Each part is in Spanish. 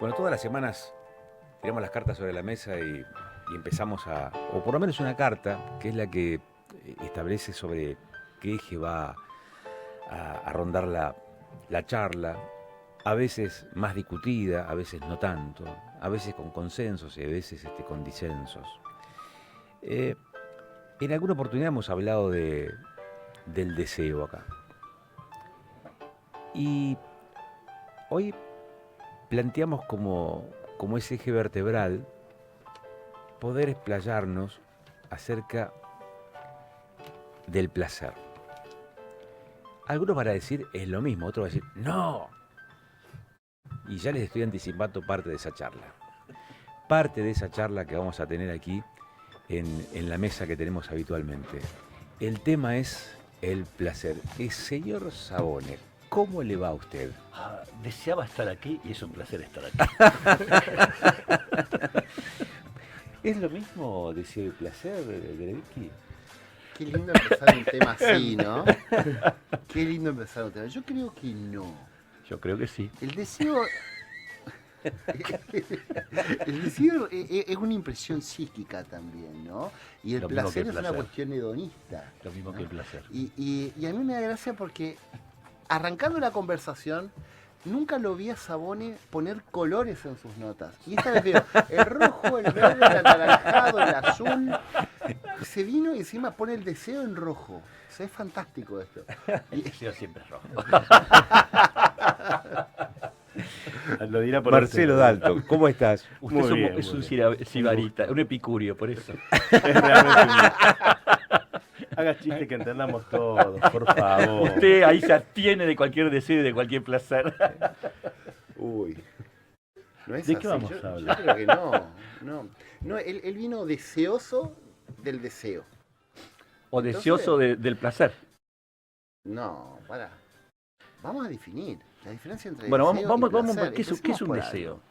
Bueno, todas las semanas tiramos las cartas sobre la mesa y empezamos o por lo menos una carta, que es la que establece sobre qué eje va a rondar la charla, a veces más discutida, a veces no tanto, a veces con consensos y a veces con disensos. En alguna oportunidad hemos hablado del deseo acá. Y hoy planteamos como ese eje vertebral poder explayarnos acerca del placer. Algunos van a decir es lo mismo, otros van a decir no. Y ya les estoy anticipando parte de esa charla. Parte de esa charla que vamos a tener aquí en la mesa que tenemos habitualmente. El tema es el placer. Señor Savone, ¿cómo le va a usted? Deseaba estar aquí y es un placer estar aquí. ¿Es lo mismo deseo y placer, Grevicki? Qué lindo empezar un tema así, ¿no? Qué lindo empezar un tema. Yo creo que no. Yo creo que sí. El deseo... El deseo es una impresión psíquica también, ¿no? Y el placer es una cuestión hedonista. Lo mismo, ¿no? Que el placer. Y a mí me da gracia porque arrancando la conversación, nunca lo vi a Savone poner colores en sus notas. Y esta vez veo el rojo, el verde, el anaranjado, el azul. Se vino y encima pone el deseo en rojo. O sea, es fantástico esto. El deseo siempre es rojo. Lo dirá por Marcelo Dalton, ¿cómo estás? Usted es un sibarita, un epicurio, por eso. Es realmente haga chiste que entendamos todos, por favor. Usted ahí se abstiene de cualquier deseo y de cualquier placer. Uy. ¿No es ¿De así? qué vamos a hablar? Yo creo que no, él vino deseoso del deseo. O deseoso del placer. No, para. Vamos a definir la diferencia entre Bueno, deseo vamos, y placer. ¿qué es un Empecemos por deseo? algo.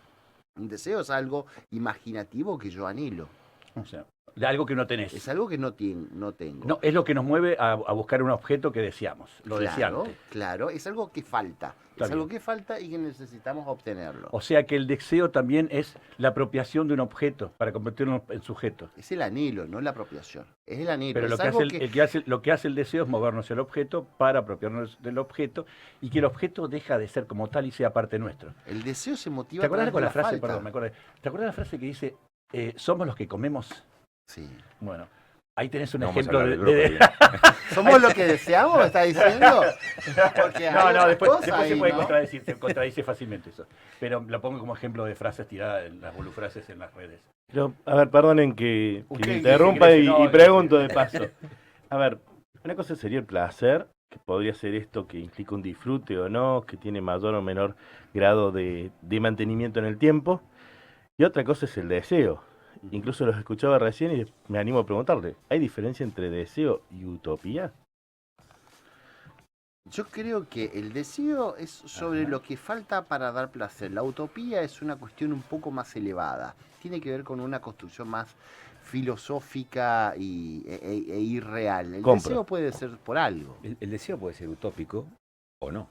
Un deseo es algo imaginativo que yo anhelo. O sea, de algo que no tenés. Es algo que no tengo. No, es lo que nos mueve a buscar un objeto que deseamos, lo deseante. Claro, es algo que falta. Está es algo bien. que falta y que necesitamos obtenerlo. O sea que el deseo también es la apropiación de un objeto para convertirlo en sujeto. Es el anhelo, no la apropiación. Es el anhelo. Pero es lo que, algo lo que hace el deseo es movernos el objeto para apropiarnos del objeto y que el objeto deja de ser como tal y sea parte nuestro. El deseo se motiva ¿Te acuerdas a con través la de frase, falta. perdón, me acordé. ¿Te acuerdas la frase que dice, somos los que comemos? Sí. Bueno, ahí tenés un No vamos a ejemplo hablar de... del brócoli. ¿Somos lo que deseamos? ¿Me estás diciendo? Porque hay No, otras después cosas ahí, se puede ¿no? contradecir, se contradice fácilmente eso. Pero lo pongo como ejemplo de frases tiradas en las bolufrases en las redes. Pero, a ver, perdonen que Usted me dice interrumpa que y no, pregunto de paso. A ver, una cosa sería el placer, que podría ser esto que implica un disfrute o no, que tiene mayor o menor grado de mantenimiento en el tiempo. Y otra cosa es el deseo. Incluso los escuchaba recién y me animo a preguntarle, ¿hay diferencia entre deseo y utopía? Yo creo que el deseo es sobre lo que falta para dar placer. La utopía es una cuestión un poco más elevada. Tiene que ver con una construcción más filosófica e irreal. El Compro. deseo puede ser por algo. El deseo puede ser utópico o no.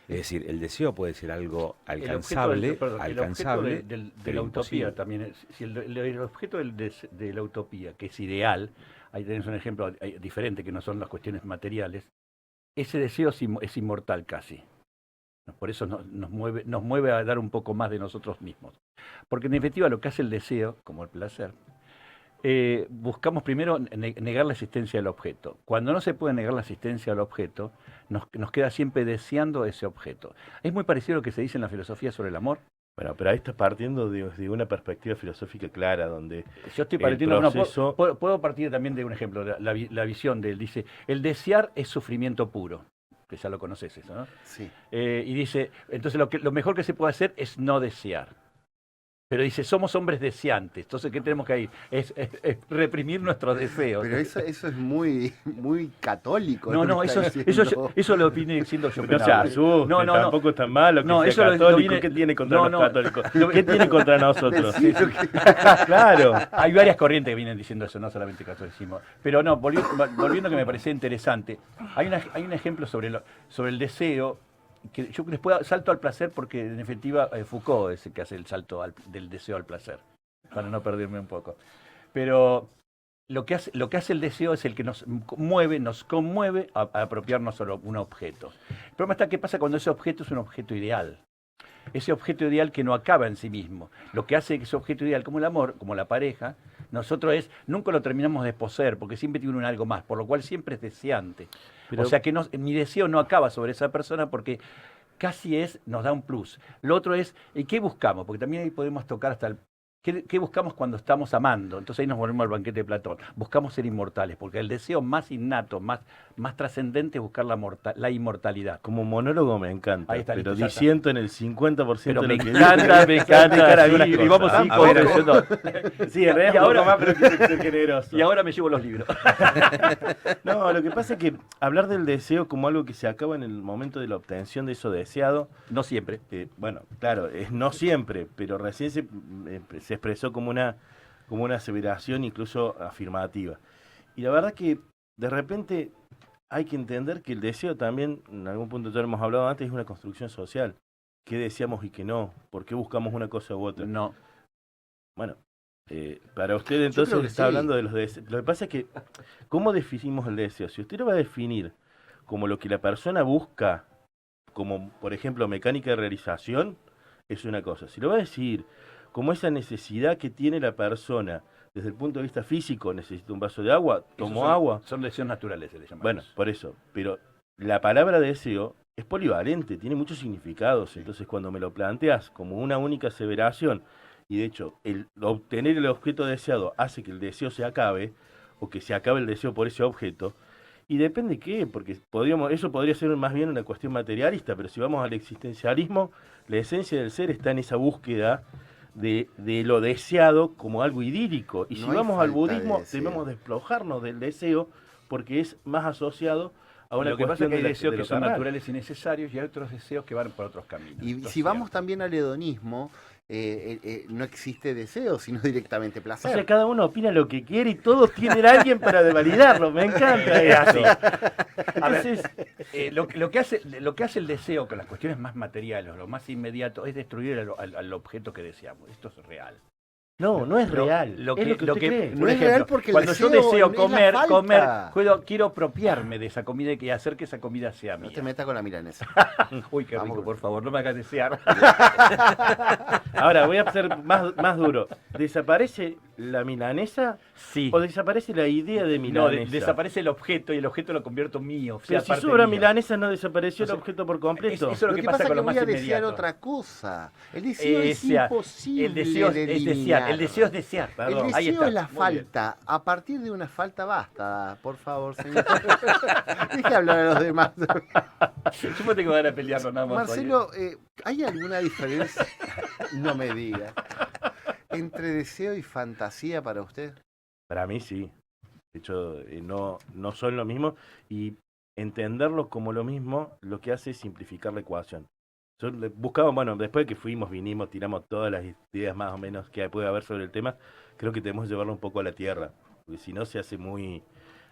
Es decir, el deseo puede ser algo alcanzable, El objeto alcanzable, de pero la imposible. utopía también es, si el objeto de la utopía, que es ideal, ahí tenés un ejemplo diferente que no son las cuestiones materiales, ese deseo es inmortal casi. Por eso nos mueve a dar un poco más de nosotros mismos. Porque en definitiva lo que hace el deseo, como el placer, buscamos primero negar la existencia del objeto. Cuando no se puede negar la existencia del objeto, nos queda siempre deseando ese objeto. Es muy parecido a lo que se dice en la filosofía sobre el amor. Bueno, pero ahí estás partiendo de una perspectiva filosófica clara, donde Yo estoy el partiendo, proceso... puedo partir también de un ejemplo, la visión de él. Dice, el desear es sufrimiento puro, que ya lo conoces eso, ¿no? Sí. Y dice, entonces lo mejor que se puede hacer es no desear. Pero dice, somos hombres deseantes, entonces ¿qué tenemos que ir? Es reprimir nuestros deseos. Pero eso es muy católico. No, lo que eso, está eso, diciendo. eso lo vine diciendo yo. No se asuste, No, tampoco es tan malo que No, sea eso lo católico. vine- ¿Qué tiene contra No, los no. católicos? ¿Qué tiene contra nosotros? Decir Claro. Hay varias corrientes que vienen diciendo eso, no solamente catolicismo. Pero no, volviendo que me parecía interesante, hay un ejemplo sobre el deseo que yo después salto al placer porque en definitiva Foucault es el que hace el salto del deseo al placer, para no perderme un poco. Pero lo que hace el deseo es el que nos mueve, nos conmueve a apropiarnos a un objeto. El problema está qué pasa cuando ese objeto es un objeto ideal. Ese objeto ideal que no acaba en sí mismo. Lo que hace que ese objeto ideal, como el amor, como la pareja, nosotros nunca lo terminamos de poseer, porque siempre tiene un algo más, por lo cual siempre es deseante. Pero- O sea que mi deseo no acaba sobre esa persona porque casi nos da un plus. Lo otro es, ¿y qué buscamos? Porque también ahí podemos tocar hasta ¿qué buscamos cuando estamos amando? Entonces ahí nos volvemos al banquete de Platón. Buscamos ser inmortales, porque el deseo más innato, más trascendente es buscar la inmortalidad. Como monólogo me encanta, Ahí está, pero listo, ya está. disiento en el 50% Pero de me lo que encanta, me encanta. algunas Y vamos cosas. a ir A ver, conversando. Sí, en realidad Y es un ahora- poco más, pero quiero ser generoso. Y ahora me llevo los libros. No, lo que pasa es que hablar del deseo como algo que se acaba en el momento de la obtención de eso deseado, No siempre. bueno, claro, es no siempre, pero recién se expresó como una aseveración incluso afirmativa. Y la verdad que de repente hay que entender que el deseo también, en algún punto ya lo hemos hablado antes, es una construcción social. ¿Qué deseamos y qué no? ¿Por qué buscamos una cosa u otra? No. Bueno, para usted creo entonces que está sí. hablando de los deseos. Lo que pasa es que, ¿cómo definimos el deseo? Si usted lo va a definir como lo que la persona busca, como por ejemplo mecánica de realización, es una cosa. Si lo va a decir como esa necesidad que tiene la persona desde el punto de vista físico, necesito un vaso de agua, tomo agua. Son deseos naturales, se les llama. Bueno, por eso. Pero la palabra deseo es polivalente, tiene muchos significados. Entonces, cuando me lo planteas como una única aseveración, y de hecho, el obtener el objeto deseado hace que el deseo se acabe, o que se acabe el deseo por ese objeto, y depende qué, porque eso podría ser más bien una cuestión materialista, pero si vamos al existencialismo, la esencia del ser está en esa búsqueda de lo deseado como algo idílico. Y No si hay vamos al falta de budismo, deseo. debemos despojarnos del deseo porque es más asociado a una Lo que pasa cuestión es que hay de deseos de que lo son carnal. naturales y necesarios y hay otros deseos que van por otros caminos. Y Entonces, si vamos también al hedonismo, no existe deseo, sino directamente O placer. sea, cada uno opina lo que quiere y todos tienen a alguien para validarlo. Me encanta eso. A ver, Entonces, lo que hace el deseo con las cuestiones más materiales, lo más inmediato, es destruir al objeto que deseamos. Esto es real. no es real. Es lo que usted cree. No por es ejemplo, real porque el cuando yo deseo deseo es la comer, falta. quiero apropiarme de esa comida y hacer que esa comida sea No mía. te metas con la milanesa. Uy, qué rico, Vamos. por favor, no me hagas desear. Ahora voy a ser más duro. ¿Desaparece la milanesa Sí. o desaparece la idea de No, milanesa? desaparece el objeto y el objeto lo convierto mío. Pero sea si parte sobra mía. milanesa no desapareció el Entonces, objeto por completo. eso es Lo que pasa es con que lo más voy a desear inmediato. otra cosa. El deseo es Sea, imposible el deseo de es desear. eliminar. El deseo es desear. Perdón. El Ahí deseo está, es la muy bien. falta. A partir de una falta basta, por favor, señor. Deje hablar a los demás. Yo me tengo ganas de pelearlo nada más. Marcelo, ¿hay alguna diferencia? No me diga. ¿Entre deseo y fantasía para usted? Para mí sí. De hecho, no son lo mismo. Y entenderlo como lo mismo, lo que hace es simplificar la ecuación. Yo buscaba, bueno, después de que vinimos, tiramos todas las ideas más o menos que puede haber sobre el tema, creo que tenemos que llevarlo un poco a la tierra. Porque si no se hace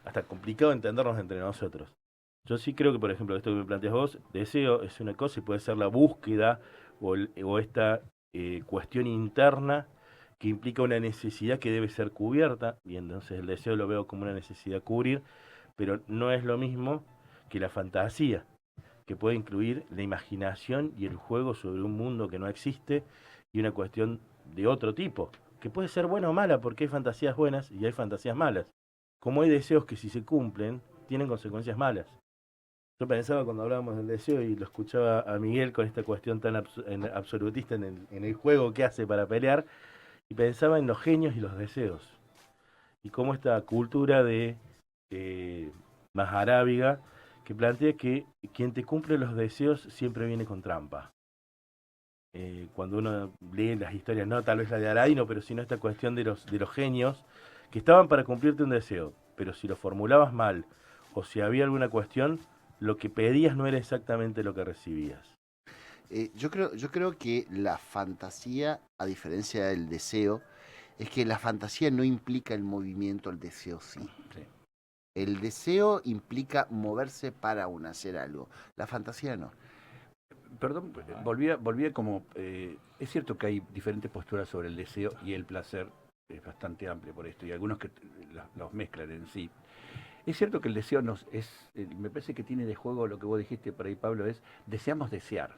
hasta complicado entendernos entre nosotros. Yo sí creo que, por ejemplo, esto que me planteas vos, deseo es una cosa y puede ser la búsqueda o esta cuestión interna que implica una necesidad que debe ser cubierta, y entonces el deseo lo veo como una necesidad a cubrir, pero no es lo mismo que la fantasía, que puede incluir la imaginación y el juego sobre un mundo que no existe y una cuestión de otro tipo, que puede ser buena o mala, porque hay fantasías buenas y hay fantasías malas, como hay deseos que si se cumplen tienen consecuencias malas. Yo pensaba cuando hablábamos del deseo y lo escuchaba a Miguel con esta cuestión tan absolutista en el juego que hace para pelear, y pensaba en los genios y los deseos. Y cómo esta cultura de más arábiga que plantea que quien te cumple los deseos siempre viene con trampa. Cuando uno lee las historias, no tal vez la de Aladino, pero sino esta cuestión de los genios que estaban para cumplirte un deseo, pero si lo formulabas mal o si había alguna cuestión, lo que pedías no era exactamente lo que recibías. Yo creo que la fantasía, a diferencia del deseo, es que la fantasía no implica el movimiento, el deseo sí. Sí. El deseo implica moverse para hacer algo. La fantasía no. perdón, volvía como... es cierto que hay diferentes posturas sobre el deseo y el placer, es bastante amplio por esto, y algunos que los mezclan en sí. Es cierto que el deseo me parece que tiene de juego lo que vos dijiste por ahí, Pablo, es deseamos desear.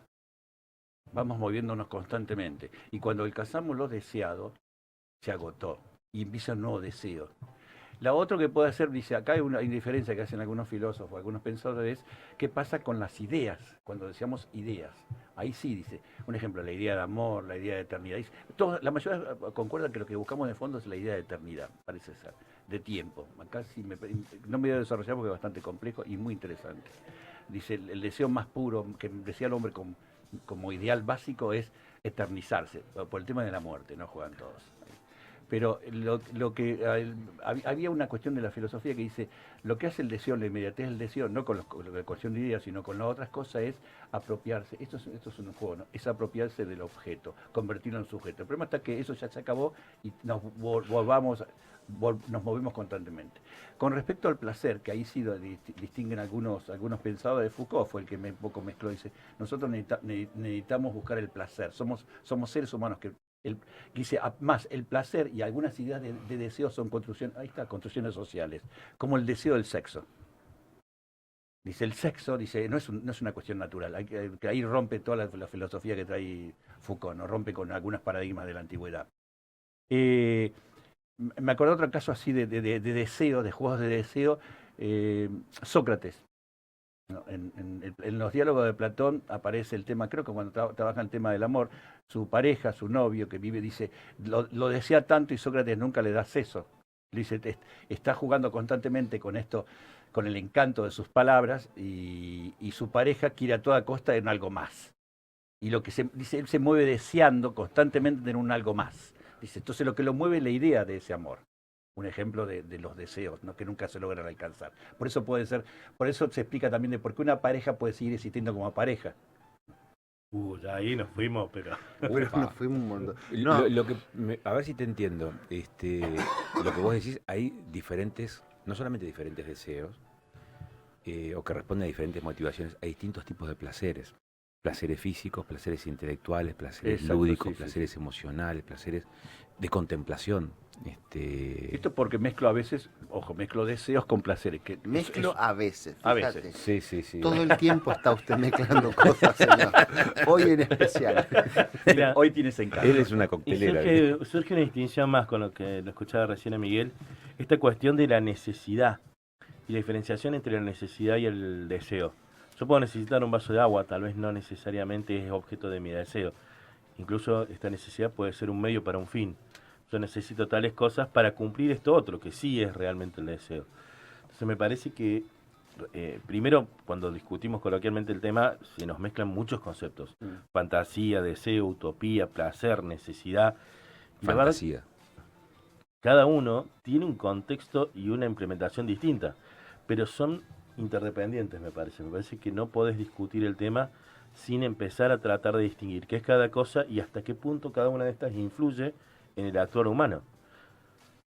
Vamos moviéndonos constantemente. Y cuando alcanzamos lo deseado, se agotó y empieza un nuevo deseo. La otra que puede hacer, dice, acá hay una diferencia que hacen algunos filósofos, algunos pensadores, ¿qué pasa con las ideas? Cuando deseamos ideas. Ahí sí, dice, un ejemplo, la idea de amor, la idea de eternidad. La mayoría concuerdan que lo que buscamos de fondo es la idea de eternidad, parece ser, de tiempo. Acá sí no me voy a desarrollar porque es bastante complejo y muy interesante. Dice, el deseo más puro que desea el hombre como ideal básico es eternizarse, por el tema de la muerte, no juegan todos. Pero había una cuestión de la filosofía que dice, lo que hace el deseo, la inmediatez del deseo, no con la cuestión de ideas, sino con las otras cosas, es apropiarse. Esto es un juego, ¿no? Es apropiarse del objeto, convertirlo en sujeto. El problema está que eso ya se acabó y nos movemos constantemente. Con respecto al placer, que ahí sí distinguen algunos pensadores, de Foucault fue el que un poco mezcló, dice, nosotros necesitamos buscar el placer, somos seres humanos que dice, más el placer y algunas ideas de deseo son construcciones sociales, como el deseo del sexo. Dice, el sexo, dice, no es una cuestión natural, ahí rompe toda la filosofía que trae Foucault, ¿no? Rompe con algunos paradigmas de la antigüedad. Me acordé de otro caso así de deseo, de juegos de deseo, Sócrates. ¿No? En los diálogos de Platón aparece el tema, creo que cuando trabaja el tema del amor, su pareja, su novio que vive, dice, lo desea tanto y Sócrates nunca le da acceso. Le dice, está jugando constantemente con esto, con el encanto de sus palabras y su pareja quiere a toda costa en algo más. Y lo que dice, él se mueve deseando constantemente en un algo más. Dice, entonces lo que lo mueve es la idea de ese amor. Un ejemplo de los deseos, ¿no? Que nunca se logran alcanzar. Por eso se explica también de por qué una pareja puede seguir existiendo como pareja. Ya ahí nos fuimos, pero... Nos fuimos un montón. No. A ver si te entiendo. Lo que vos decís, hay diferentes, no solamente diferentes deseos, o que responden a diferentes motivaciones, hay distintos tipos de placeres. Placeres físicos, placeres intelectuales, placeres lúdicos, placeres emocionales, placeres de contemplación. Esto porque mezclo a veces, mezclo deseos con placeres. A veces. A Fíjate. veces. Sí. Todo el tiempo está usted mezclando cosas, señor. Hoy en especial. Mira, hoy tienes encanto. Él es una y coctelera. surge una distinción más con lo escuchaba recién a Miguel, esta cuestión de la necesidad y la diferenciación entre la necesidad y el deseo. Yo puedo necesitar un vaso de agua, tal vez no necesariamente es objeto de mi deseo. Incluso esta necesidad puede ser un medio para un fin. Yo necesito tales cosas para cumplir esto otro, que sí es realmente el deseo. Entonces me parece que, primero, cuando discutimos coloquialmente el tema, se nos mezclan muchos conceptos. Fantasía, deseo, utopía, placer, necesidad. Y Fantasía. la verdad, cada uno tiene un contexto y una implementación distinta, pero son interdependientes, me parece. Me parece que no podés discutir el tema sin empezar a tratar de distinguir qué es cada cosa y hasta qué punto cada una de estas influye en el actuar humano.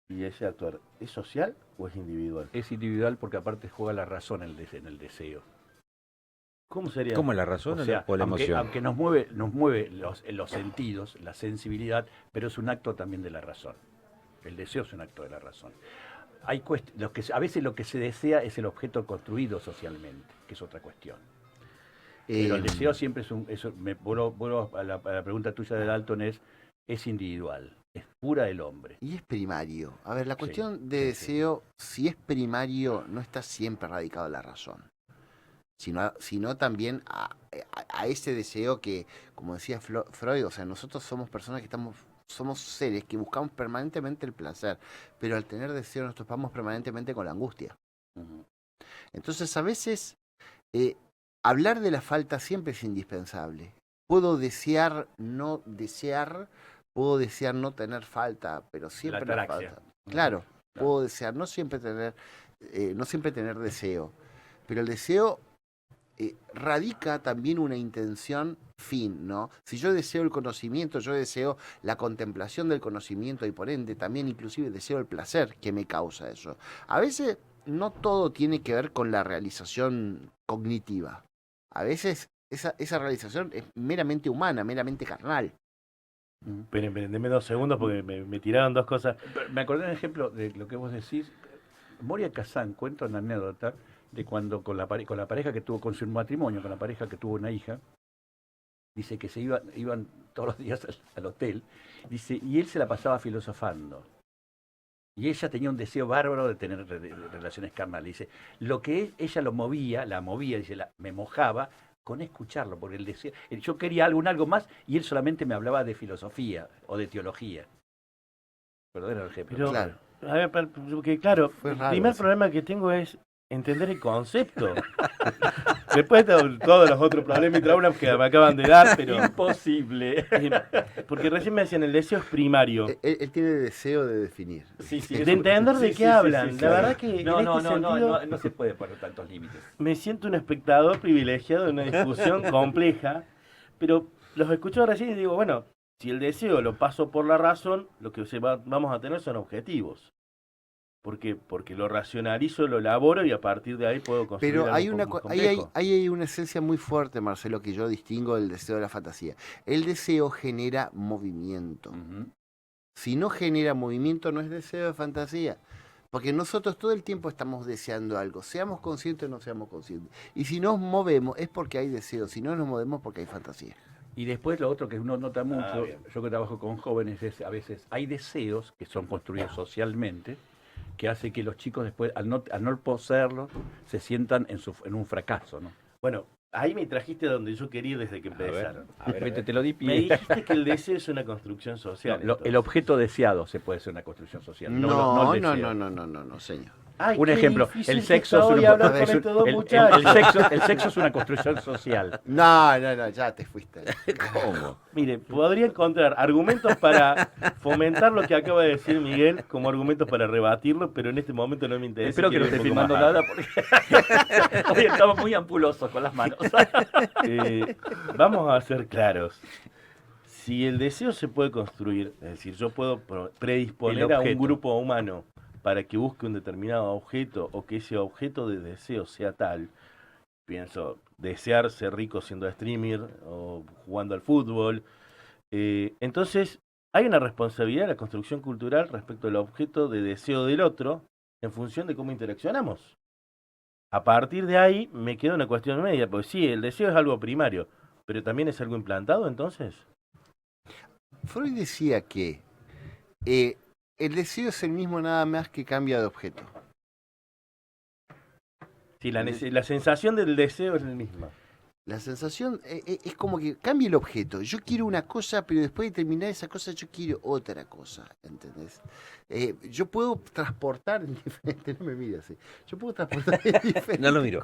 ¿Y ese actuar es social o es individual? Es individual porque aparte juega la razón en el deseo. ¿Cómo sería? ¿Cómo la razón O sea, o la emoción? aunque nos mueve los sentidos, la sensibilidad, pero es un acto también de la razón. El deseo es un acto de la razón. A veces lo que se desea es el objeto construido socialmente, que es otra cuestión. Pero el deseo siempre vuelvo a la pregunta tuya de Dalton, es individual, es pura del hombre. Y es primario. A ver, la cuestión de sí. deseo, si es primario, no está siempre radicado en la razón. Sino también a ese deseo que, como decía Freud, o sea, nosotros somos personas que somos seres que buscamos permanentemente el placer, pero al tener deseo nos topamos permanentemente con la angustia. Entonces, a veces, hablar de la falta siempre es indispensable. Puedo desear no tener falta, pero siempre la falta. Claro, puedo desear no siempre tener deseo, pero el deseo radica también una intención fin, ¿no? Si yo deseo el conocimiento, yo deseo la contemplación del conocimiento y por ende también inclusive deseo el placer que me causa eso. A veces no todo tiene que ver con la realización cognitiva. A veces esa realización es meramente humana, meramente carnal. Esperen, denme 2 segundos porque me tiraron 2 cosas. Me acordé de un ejemplo de lo que vos decís. Moria Kazan cuenta una anécdota de cuando con la pareja que tuvo, con su matrimonio, con la pareja que tuvo una hija, dice que iban todos los días al hotel, dice, y él se la pasaba filosofando. Y ella tenía un deseo bárbaro de tener relaciones carnales. Dice, lo que ella la movía, dice, me mojaba con escucharlo, porque él decía, yo quería algo más, y él solamente me hablaba de filosofía o de teología. Perdón el ejemplo. Pero, Claro. a ver, porque claro, Fue el raro primer eso. problema que tengo es entender el concepto. Después de todos los otros problemas y traumas que me acaban de dar, pero... Imposible. Porque recién me decían, el deseo es primario. Él tiene deseo de definir. Sí, sí, De entender de qué hablan. La verdad que no, en no, este no, no, sentido no se puede poner tantos límites. me siento un espectador privilegiado de una discusión compleja, pero los escucho recién y digo, bueno, si el deseo lo paso por la razón, lo que vamos a tener son objetivos. Porque lo racionalizo, lo elaboro y a partir de ahí puedo construir Pero algo hay complejo. hay una esencia muy fuerte, Marcelo, que yo distingo del deseo de la fantasía. El deseo genera movimiento. Ujú. Si no genera movimiento, no es deseo de fantasía. Porque nosotros todo el tiempo estamos deseando algo, seamos conscientes o no seamos conscientes. Y si nos movemos es porque hay deseo, si no nos movemos porque hay fantasía. Y después lo otro que uno nota mucho, bien. yo que trabajo con jóvenes, es a veces hay deseos que son construidos socialmente, que hace que los chicos después, al no poseerlos, se sientan en un fracaso, ¿no? Bueno, ahí me trajiste a donde yo quería ir desde que empezaron. Vete, te lo di Me pie. dijiste que el deseo es una construcción social. El entonces. objeto deseado se puede hacer una construcción social. No, no el no, deseo. no, señor. Ay, Un qué ejemplo, difícil el que sexo está es hoy una- hablar con es un- estos dos el muchachos. sexo es una construcción social. No, ya te fuiste. ¿Cómo? Mire, podría encontrar argumentos para fomentar lo que acaba de decir Miguel como argumentos para rebatirlo, pero en este momento no me interesa. Espero que no quiero esté ir un poco filmando más. nada porque hoy estamos muy ampulosos con las manos. Vamos a ser claros. Si el deseo se puede construir, es decir, yo puedo predisponer El a un objeto. grupo humano para que busque un determinado objeto o que ese objeto de deseo sea tal, pienso, desear ser rico siendo streamer o jugando al fútbol, entonces hay una responsabilidad de la construcción cultural respecto al objeto de deseo del otro en función de cómo interaccionamos. A partir de ahí me queda una cuestión media, porque sí, el deseo es algo primario, pero también es algo implantado entonces. Freud decía que el deseo es el mismo nada más que cambia de objeto. Sí, la sensación del deseo es la misma. La sensación es como que cambia el objeto. Yo quiero una cosa, pero después de terminar esa cosa yo quiero otra cosa, ¿entendés? Yo puedo transportar en diferentes... No me mires así. Yo puedo transportar en diferentes... No lo miro.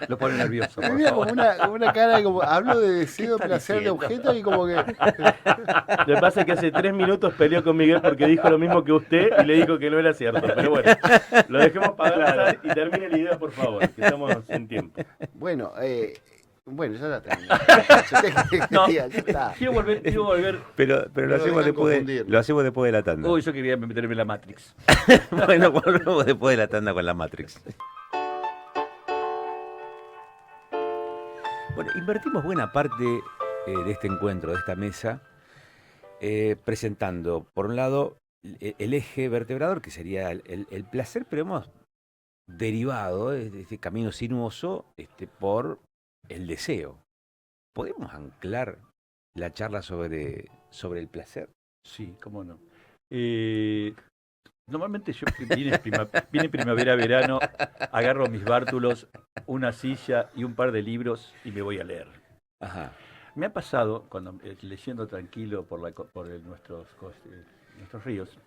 Lo pone nervioso. Me por mira favor. como una cara como... Hablo de deseo, ¿Qué está placer de diciendo? objeto y como que... Lo que pasa es que hace 3 minutos peleó con Miguel porque dijo lo mismo que usted y le dijo que no era cierto. Pero bueno, lo dejemos para pasar y termine la idea, por favor, que estamos sin tiempo. Bueno, ya la terminé. No, Ya está. quiero volver. Pero No lo lo hacemos dejan después confundir. lo hacemos después de la tanda. Uy, yo quería meterme en la Matrix. Bueno, volvemos después de la tanda con la Matrix. Bueno, invertimos buena parte de este encuentro, de esta mesa, presentando, por un lado, el eje vertebrador, que sería el placer, pero hemos derivado de este camino sinuoso por el deseo. ¿Podemos anclar la charla sobre el placer? Sí, cómo no. Normalmente yo viene primavera, verano, agarro mis bártulos, una silla y un par de libros y me voy a leer. Ajá. Me ha pasado, cuando leyendo tranquilo por nuestros ríos,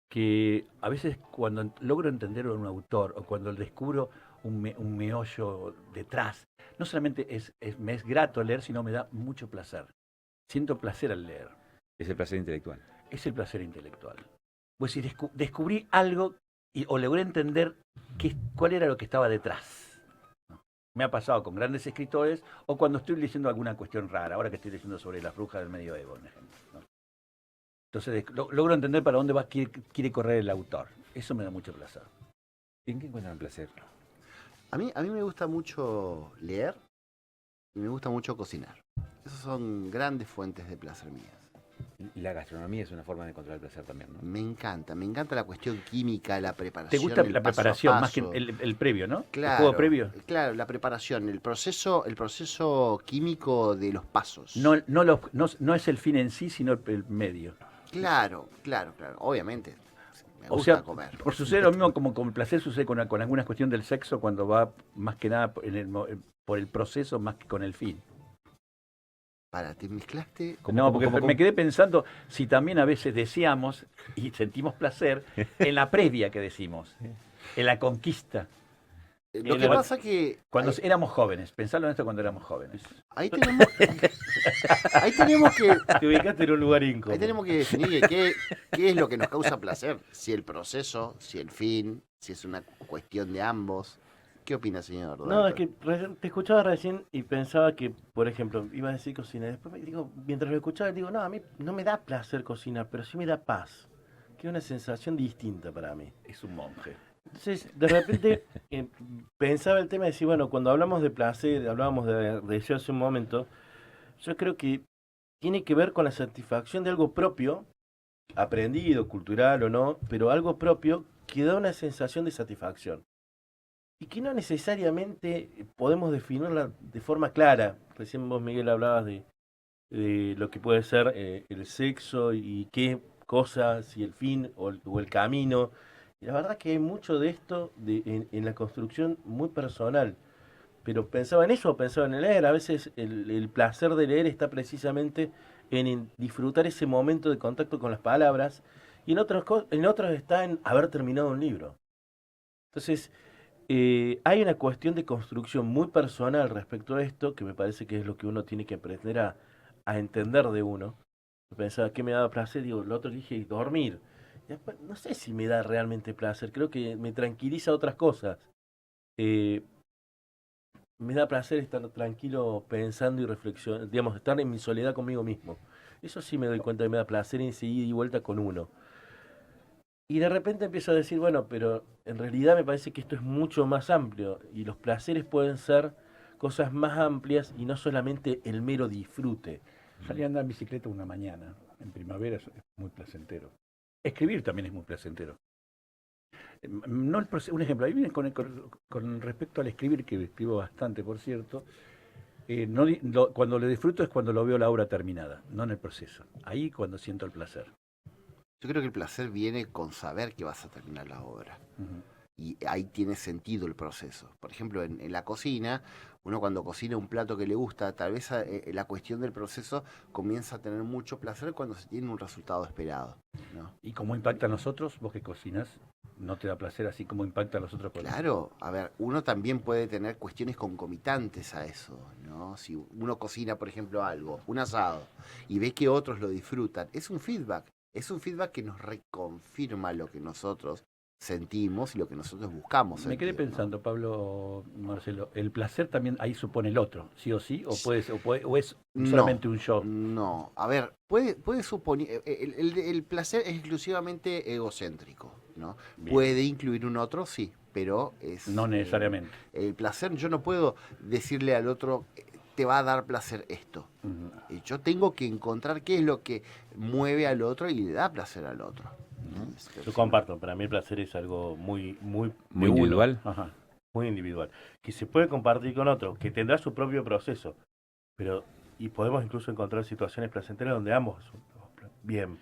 que a veces cuando logro entender a un autor o cuando descubro un meollo detrás, no solamente me es grato leer, sino me da mucho placer. Siento placer al leer. Es el placer intelectual. Es el placer intelectual. Pues si descubrí algo o logré entender cuál era lo que estaba detrás. ¿No? Me ha pasado con grandes escritores o cuando estoy leyendo alguna cuestión rara, ahora que estoy leyendo sobre las brujas del medioevo, por ejemplo. ¿No? Entonces logro entender para dónde quiere correr el autor. Eso me da mucho placer. ¿En qué encuentran el placer? A mí me gusta mucho leer y me gusta mucho cocinar. Esas son grandes fuentes de placer mías. La gastronomía es una forma de encontrar el placer también, ¿no? Me encanta la cuestión química, la ¿Te preparación. gusta el la paso a preparación más que paso. el previo, no? Claro, El juego previo. claro, la preparación, el proceso químico de los pasos. No es el fin en sí, sino el medio. Claro. Obviamente, me O gusta sea, comer. por suceder lo mismo como con el placer sucede con alguna cuestión del sexo cuando va más que nada por el proceso más que con el fin. Te mezclaste. No, porque me quedé pensando si también a veces deseamos y sentimos placer en la previa que decimos, en la conquista. Lo que pasa que Cuando éramos jóvenes, pensarlo en esto cuando éramos jóvenes. ahí tenemos que Te ubicaste en un lugar incómodo. ahí tenemos que definir qué es lo que nos causa placer. Si el proceso, si el fin, si es una cuestión de ambos. ¿Qué opina, señor? No, es que te escuchaba recién y pensaba que, por ejemplo, iba a decir cocinar. Después mientras lo escuchaba, digo, no, a mí no me da placer cocinar, pero sí me da paz. Que es una sensación distinta para mí. Es un monje. Entonces, de repente, pensaba el tema de decir, bueno, cuando hablamos de placer, hablábamos de deseo hace un momento, yo creo que tiene que ver con la satisfacción de algo propio, aprendido, cultural o no, pero algo propio que da una sensación de satisfacción. Y que no necesariamente podemos definirla de forma clara. Recién vos, Miguel, hablabas de lo que puede ser el sexo y qué cosas, y el fin o el camino. Y la verdad que hay mucho de esto en la construcción muy personal. Pero pensaba en eso, pensaba en leer. A veces el placer de leer está precisamente en disfrutar ese momento de contacto con las palabras. Y en otros está en haber terminado un libro. Entonces, hay una cuestión de construcción muy personal respecto a esto, que me parece que es lo que uno tiene que aprender a entender de uno. Pensaba, ¿qué me daba placer? Digo, lo otro dije, dormir. Y después, no sé si me da realmente placer, creo que me tranquiliza otras cosas. Me da placer estar tranquilo pensando y reflexionando, digamos, estar en mi soledad conmigo mismo. Eso sí me doy cuenta que me da placer en seguir y vuelta con uno. Y de repente empiezo a decir, bueno, pero en realidad me parece que esto es mucho más amplio y los placeres pueden ser cosas más amplias y no solamente el mero disfrute. Salí a andar en bicicleta una mañana, en primavera, es muy placentero. Escribir también es muy placentero. No un ejemplo, ahí viene con respecto al escribir, que escribo bastante, por cierto, cuando lo disfruto es cuando lo veo la obra terminada, no en el proceso. Ahí cuando siento el placer. Yo creo que el placer viene con saber que vas a terminar la obra. Uh-huh. Y ahí tiene sentido el proceso. Por ejemplo, en la cocina, uno cuando cocina un plato que le gusta, tal vez la cuestión del proceso comienza a tener mucho placer cuando se tiene un resultado esperado, ¿no? ¿Y cómo impacta a nosotros? Vos que cocinas, ¿no te da placer así como impacta a los otros? Claro, a ver, uno también puede tener cuestiones concomitantes a eso, ¿no? Si uno cocina, por ejemplo, algo, un asado, y ve que otros lo disfrutan, es un feedback. Es un feedback que nos reconfirma lo que nosotros sentimos y lo que nosotros buscamos. Me quedé pensando, ¿no? Pablo, Marcelo, el placer también ahí supone el otro, ¿sí o sí? ¿O es solamente un show? No, a ver, puede suponer, el placer es exclusivamente egocéntrico, ¿no? Bien. Puede incluir un otro, sí, pero es... No necesariamente. El placer, yo no puedo decirle al otro, te va a dar placer esto. Uh-huh. Yo tengo que encontrar qué es lo que mueve al otro y le da placer al otro. Uh-huh. Yo comparto, para mí el placer es algo muy individual. Ajá. Muy individual, que se puede compartir con otro, que tendrá su propio proceso, y podemos incluso encontrar situaciones placenteras donde ambos bien.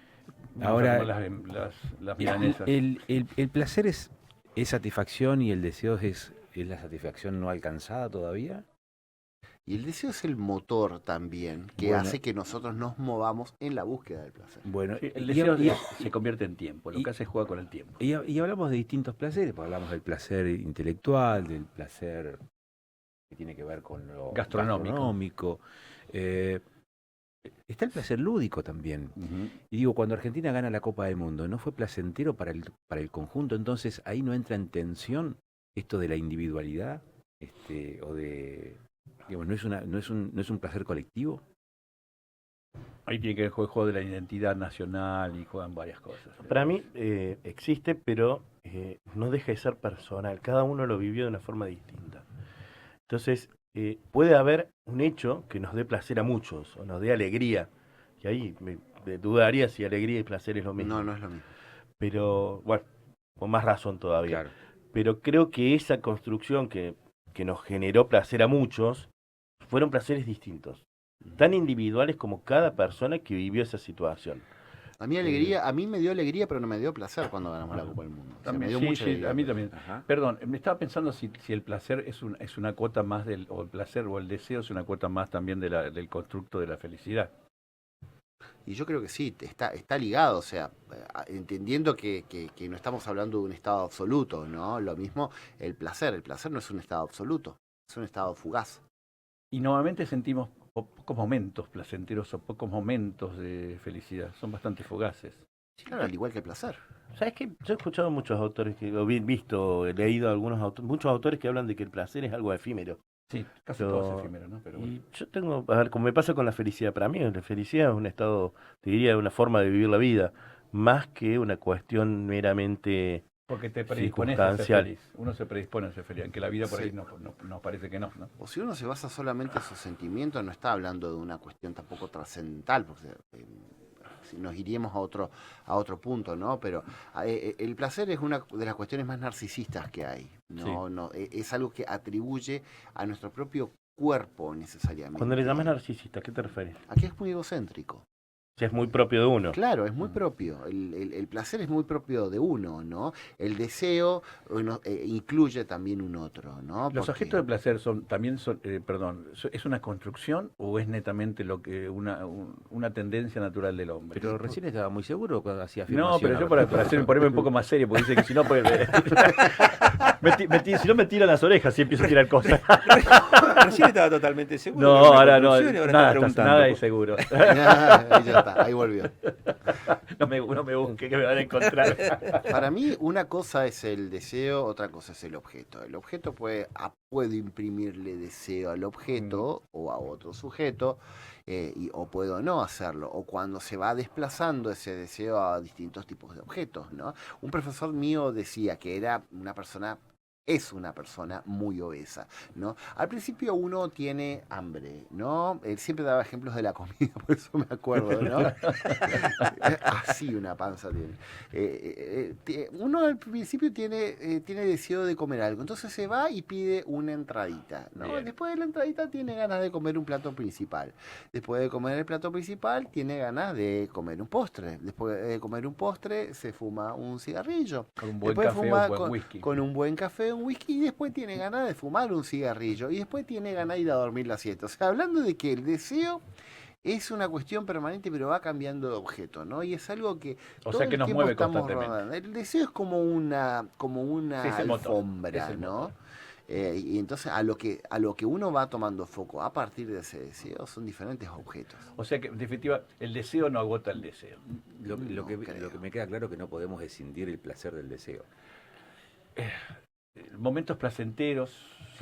Ahora, las milanesas. El placer es satisfacción y el deseo es la satisfacción no alcanzada todavía. Y el deseo es el motor también, que hace que nosotros nos movamos en la búsqueda del placer. Bueno, sí, el deseo se convierte en tiempo, lo que hace es jugar con el tiempo. Y hablamos de distintos placeres, pues hablamos del placer intelectual, del placer que tiene que ver con lo gastronómico. Está el placer lúdico también. Uh-huh. Y digo, cuando Argentina gana la Copa del Mundo, ¿no fue placentero para el conjunto? Entonces ahí no entra en tensión esto de la individualidad, o de... Digamos, ¿no es un placer colectivo? Ahí tiene que ver el juego de la identidad nacional y juegan varias cosas. Para mí existe, pero no deja de ser personal. Cada uno lo vivió de una forma distinta. Entonces, puede haber un hecho que nos dé placer a muchos, o nos dé alegría, y ahí me dudaría si alegría y placer es lo mismo. No, no es lo mismo. Pero, bueno, con más razón todavía. Claro. Pero creo que esa construcción que nos generó placer a muchos, fueron placeres distintos, tan individuales como cada persona que vivió esa situación. A mí alegría, a mí me dio alegría, pero no me dio placer cuando ganamos la Copa del Mundo. O sea, me También, dio sí, mucha sí, alegría. a mí también. Ajá. Perdón, me estaba pensando si el placer es una cuota más o el placer o el deseo es una cuota más también del constructo de la felicidad. Y yo creo que sí, está ligado, o sea, entendiendo que no estamos hablando de un estado absoluto, ¿no? Lo mismo el placer no es un estado absoluto, es un estado fugaz. Y normalmente sentimos pocos momentos placenteros o pocos momentos de felicidad, son bastante fugaces. Claro, al igual que el placer. ¿Sabes qué? Yo he escuchado muchos autores, he leído algunos muchos autores que hablan de que el placer es algo efímero. Sí, casi Pero- todo es efímero, ¿no? Pero bueno. Y yo tengo, a ver, como me pasa con la felicidad, para mí la felicidad es un estado, te diría, una forma de vivir la vida, más que una cuestión meramente... Porque te predispones a ser circunstancial. feliz. Uno se predispone a ser feliz, aunque la vida por Sí. ahí nos parece que no, ¿no? O si uno se basa solamente en sus sentimientos, no está hablando de una cuestión tampoco trascendental, porque si nos iríamos a otro punto, ¿no? Pero el placer es una de las cuestiones más narcisistas que hay, ¿no? Sí. No, es algo que atribuye a nuestro propio cuerpo necesariamente. Cuando le llamas narcisista, ¿a qué te refieres? Aquí es muy egocéntrico. O sea, es muy propio de uno. Claro, es muy propio. El placer es muy propio de uno, ¿no? El deseo incluye también un otro, ¿no? Los Porque- objetos de placer ¿es una construcción o es netamente una tendencia natural del hombre? Pero recién estaba muy seguro cuando hacía No, afirmación. pero yo para ponerme un poco más serio, porque dice que si no, pues, si no me tiran las orejas y empiezo a tirar cosas. Recién estaba totalmente seguro. No, de una ahora no, conclusión y ahora está nada, preguntando. nada es seguro. ahí ya está, ahí volvió. No me busque que me van a encontrar. Para mí, una cosa es el deseo, otra cosa es el objeto. El objeto puede imprimirle deseo al objeto o a otro sujeto, o puedo no hacerlo. O cuando se va desplazando ese deseo a distintos tipos de objetos, ¿no? Un profesor mío decía que es una persona muy obesa, ¿no? Al principio uno tiene hambre, ¿no? Él siempre daba ejemplos de la comida, por eso me acuerdo, ¿no? Así una panza tiene. Uno al principio tiene deseo de comer algo, entonces se va y pide una entradita, ¿no? Bien. Después de la entradita tiene ganas de comer un plato principal. Después de comer el plato principal tiene ganas de comer un postre. Después de comer un postre se fuma un cigarrillo. Con un buen Después café o fuma un buen whisky. con un buen café, un whisky, y después tiene ganas de fumar un cigarrillo, y después tiene ganas de ir a dormir la siesta. O sea, hablando de que el deseo es una cuestión permanente, pero va cambiando de objeto, ¿no? Y es algo que O todo sea que el nos tiempo mueve estamos constantemente. rodando. El deseo es como una Sí, es el motor, alfombra, es el ¿no? motor. Y entonces a lo que uno va tomando foco a partir de ese deseo son diferentes objetos. O sea que, en definitiva, el deseo no agota el deseo. Lo No que creo. me queda claro es que no podemos escindir el placer del deseo. Momentos placenteros.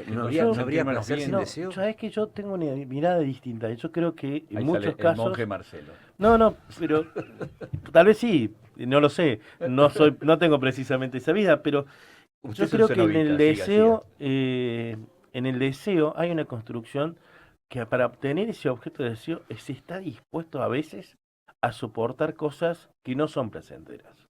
No sentirnos habría bien. placer sin No, deseo. sabes que yo tengo una mirada distinta. Yo creo que en Ahí muchos sale casos... el monje Marcelo. No, pero tal vez sí, no lo sé. No tengo precisamente esa vida, pero Usted yo es un creo que cenobita, en el siga, deseo, en el deseo hay una construcción que para obtener ese objeto de deseo se está dispuesto a veces a soportar cosas que no son placenteras.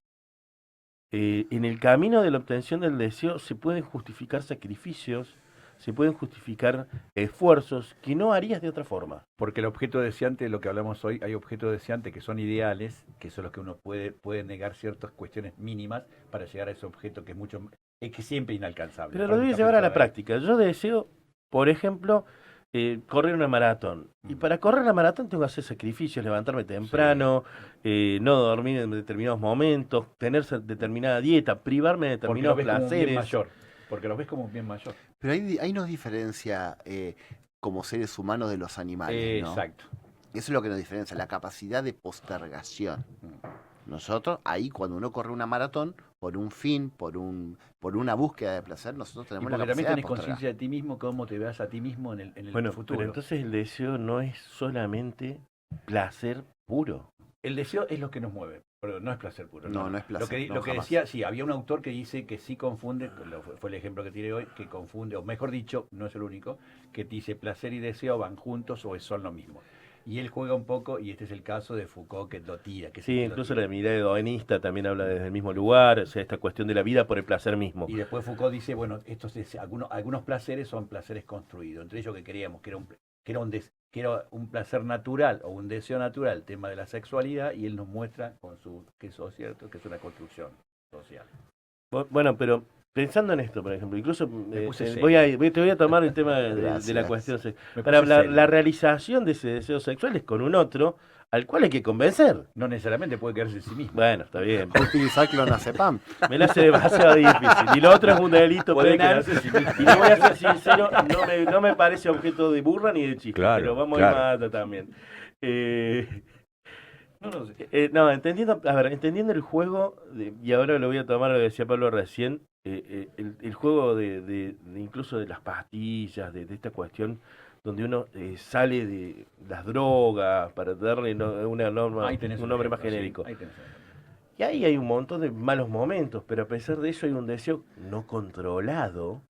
En el camino de la obtención del deseo se pueden justificar sacrificios, se pueden justificar esfuerzos que no harías de otra forma. Porque el objeto deseante, lo que hablamos hoy, hay objetos deseantes que son ideales, que son los que uno puede negar ciertas cuestiones mínimas para llegar a ese objeto que es que siempre inalcanzable. Pero lo debes llevar a la práctica. Yo deseo, por ejemplo, correr una maratón. Y para correr la maratón tengo que hacer sacrificios, levantarme temprano, no dormir en determinados momentos, tener determinada dieta, privarme de Porque lo determinados ves como un bien placeres. mayor. Porque lo ves como un bien mayor. Pero ahí nos diferencia como seres humanos de los animales, ¿no? Exacto. Eso es lo que nos diferencia, la capacidad de postergación. Nosotros, ahí cuando uno corre una maratón, por un fin, por una búsqueda de placer, nosotros Y tenemos porque la también capacidad de tenés postergar. conciencia de ti mismo, cómo te veas a ti mismo en el Bueno, futuro. pero entonces el deseo no es solamente placer puro. El deseo es lo que nos mueve, pero no es placer puro. No es placer, no, Lo que jamás. decía, sí, había un autor que dice que sí confunde, fue el ejemplo que tiré hoy, que confunde, o mejor dicho, no es el único, que dice placer y deseo van juntos o son lo mismo. Y él juega un poco, y este es el caso de Foucault, que lo tira. Que Sí, lo incluso tira. la mirada hedonista también habla desde el mismo lugar, o sea, esta cuestión de la vida por el placer mismo. Y después Foucault dice, bueno, algunos placeres son placeres construidos, entre ellos que queríamos, que era un placer natural o un deseo natural, el tema de la sexualidad, y él nos muestra que eso es cierto, que es una construcción social. Bueno, pero pensando en esto, por ejemplo, incluso puse te serio. voy a tomar el tema de la Gracias. cuestión. Me Para puse la serio. realización de ese deseo sexual es con un otro al cual hay que convencer. No necesariamente puede quedarse en sí mismo. Bueno, está bien. Utilizar clonazepam. Me lo hace demasiado difícil. Y lo otro es un delito Puede penal. quedarse en sí mismo. Y le voy a ser sincero, no me parece objeto de burla ni de chiste. Claro, Pero vamos claro. a ir más allá también. No, Entendiendo el juego, y ahora lo voy a tomar lo que decía Pablo recién, el juego de incluso de las pastillas, de esta cuestión donde uno sale de las drogas para darle una norma, ahí tenés un nombre más ejemplo, sí, genérico. ahí tenés un ejemplo. Y ahí hay un montón de malos momentos, pero a pesar de eso hay un deseo no controlado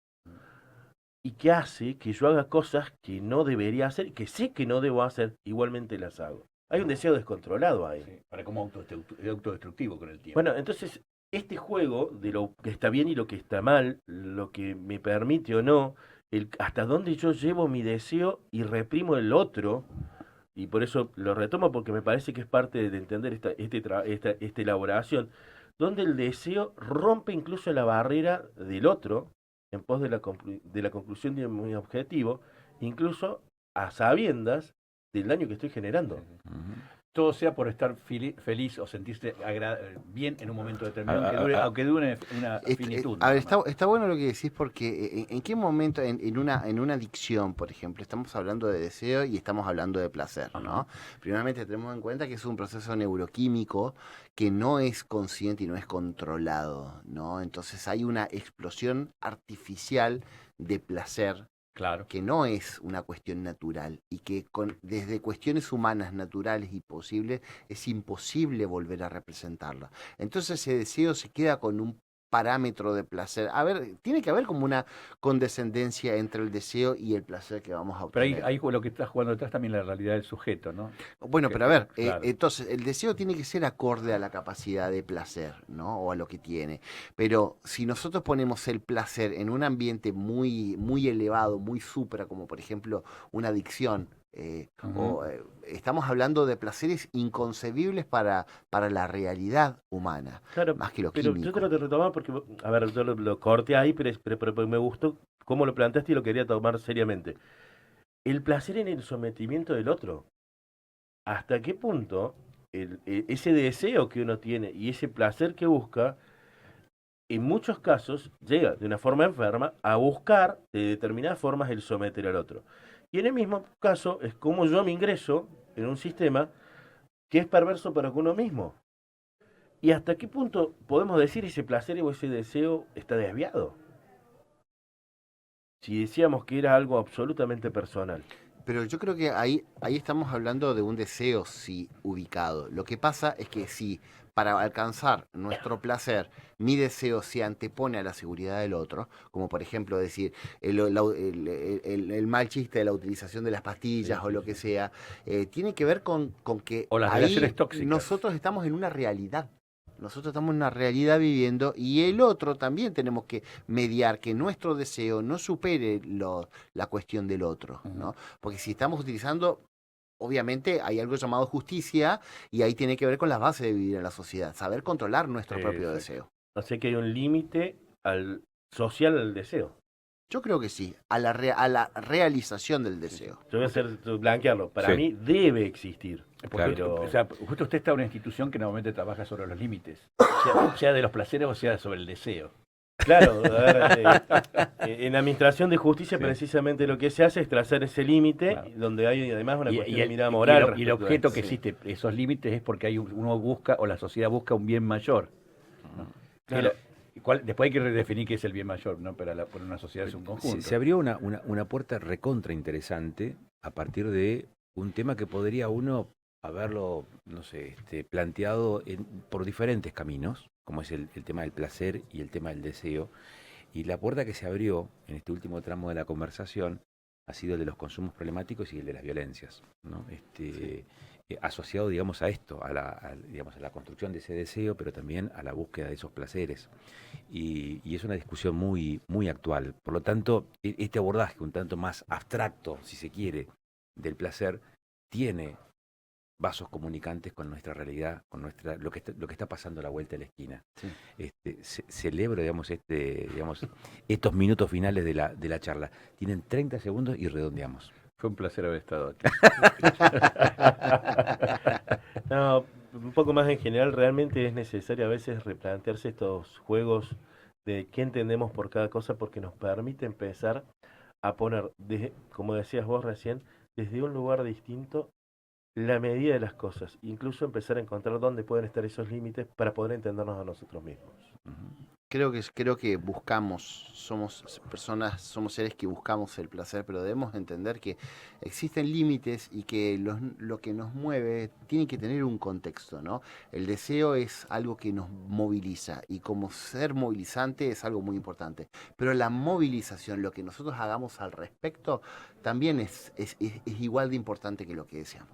y que hace que yo haga cosas que no debería hacer, que sé que no debo hacer, igualmente las hago. Hay un deseo descontrolado ahí. Sí, para como autodestructivo con el tiempo. Bueno, entonces, este juego de lo que está bien y lo que está mal, lo que me permite o no, hasta dónde yo llevo mi deseo y reprimo el otro, y por eso lo retomo porque me parece que es parte de entender esta elaboración, donde el deseo rompe incluso la barrera del otro en pos de la conclusión de mi objetivo, incluso a sabiendas del daño que estoy generando. Ujú. Todo sea por estar feliz o sentirse bien en un momento determinado, aunque dure una finitud. A ver, nada más. está bueno lo que decís porque ¿en qué momento, en una adicción, por ejemplo, estamos hablando de deseo y estamos hablando de placer, ¿no? Ajá. Primeramente tenemos en cuenta que es un proceso neuroquímico que no es consciente y no es controlado, ¿no? Entonces hay una explosión artificial de placer Claro. que no es una cuestión natural y que desde cuestiones humanas naturales y posibles es imposible volver a representarla. Entonces ese deseo se queda con un parámetro de placer. A ver, tiene que haber como una condescendencia entre el deseo y el placer que vamos a Pero obtener. ahí lo que estás jugando detrás también la realidad del sujeto, ¿no? Bueno, pero a ver, Claro. entonces el deseo tiene que ser acorde a la capacidad de placer, ¿no? O a lo que tiene. Pero si nosotros ponemos el placer en un ambiente muy, muy elevado, muy supra, como por ejemplo una adicción, estamos hablando de placeres inconcebibles para la realidad humana, Claro, más que lo pero químico. yo te lo retomaba porque, a ver, yo lo corté ahí, pero me gustó cómo lo planteaste y lo quería tomar seriamente. El placer en el sometimiento del otro. ¿Hasta qué punto ese deseo que uno tiene y ese placer que busca, en muchos casos, llega de una forma enferma a buscar de determinadas formas el someter al otro? Y en el mismo caso es como yo me ingreso en un sistema que es perverso para uno mismo. ¿Y hasta qué punto podemos decir ese placer o ese deseo está desviado? Si decíamos que era algo absolutamente personal. Pero yo creo que ahí estamos hablando de un deseo, sí, ubicado. Lo que pasa es que si para alcanzar nuestro placer, mi deseo se antepone a la seguridad del otro, como por ejemplo decir el mal chiste de la utilización de las pastillas Sí, o sí, lo que sí. sea, tiene que ver con que O las ahí relaciones tóxicas. nosotros estamos en una realidad. Nosotros estamos en una realidad viviendo y el otro también tenemos que mediar que nuestro deseo no supere la cuestión del otro, ¿no? Porque si estamos utilizando, obviamente hay algo llamado justicia y ahí tiene que ver con las bases de vivir en la sociedad, saber controlar nuestro propio Exacto. deseo. O sea que hay un límite social al deseo. Yo creo que sí, a la realización del deseo. Yo voy a blanquearlo. Para Sí. mí debe existir. Porque, Pero, o sea, justo usted está en una institución que normalmente trabaja sobre los límites, sea de los placeres o sea sobre el deseo. claro, a ver, en la administración de justicia Sí. precisamente lo que se hace es trazar ese límite, Claro. donde hay además una cuestión de el, mirada moral. y el respecto a objeto eso. que existe esos límites es porque uno busca o la sociedad busca un bien mayor. ¿no? Claro. Después hay que redefinir qué es el bien mayor, ¿no? Para una sociedad es un conjunto. Se abrió una puerta recontra interesante a partir de un tema que podría uno haberlo, no sé, planteado por diferentes caminos, como es el tema del placer y el tema del deseo. Y la puerta que se abrió en este último tramo de la conversación ha sido el de los consumos problemáticos y el de las violencias, ¿no? Asociado, digamos, a esto, digamos, a la construcción de ese deseo, pero también a la búsqueda de esos placeres. Y es una discusión muy, muy actual. Por lo tanto, este abordaje un tanto más abstracto, si se quiere, del placer, tiene vasos comunicantes con nuestra realidad, con lo que está pasando a la vuelta de la esquina. Sí. Celebro, digamos, estos minutos finales de la charla. Tienen 30 segundos y redondeamos. Fue un placer haber estado aquí. No, un poco más en general, realmente es necesario a veces replantearse estos juegos de qué entendemos por cada cosa, porque nos permite empezar a poner, como decías vos recién, desde un lugar distinto la medida de las cosas, incluso empezar a encontrar dónde pueden estar esos límites para poder entendernos a nosotros mismos. Creo que buscamos, somos personas, somos seres que buscamos el placer, pero debemos entender que existen límites y que lo que nos mueve tiene que tener un contexto, ¿no? El deseo es algo que nos moviliza y como ser movilizante es algo muy importante, pero la movilización, lo que nosotros hagamos al respecto, también es igual de importante que lo que deseamos.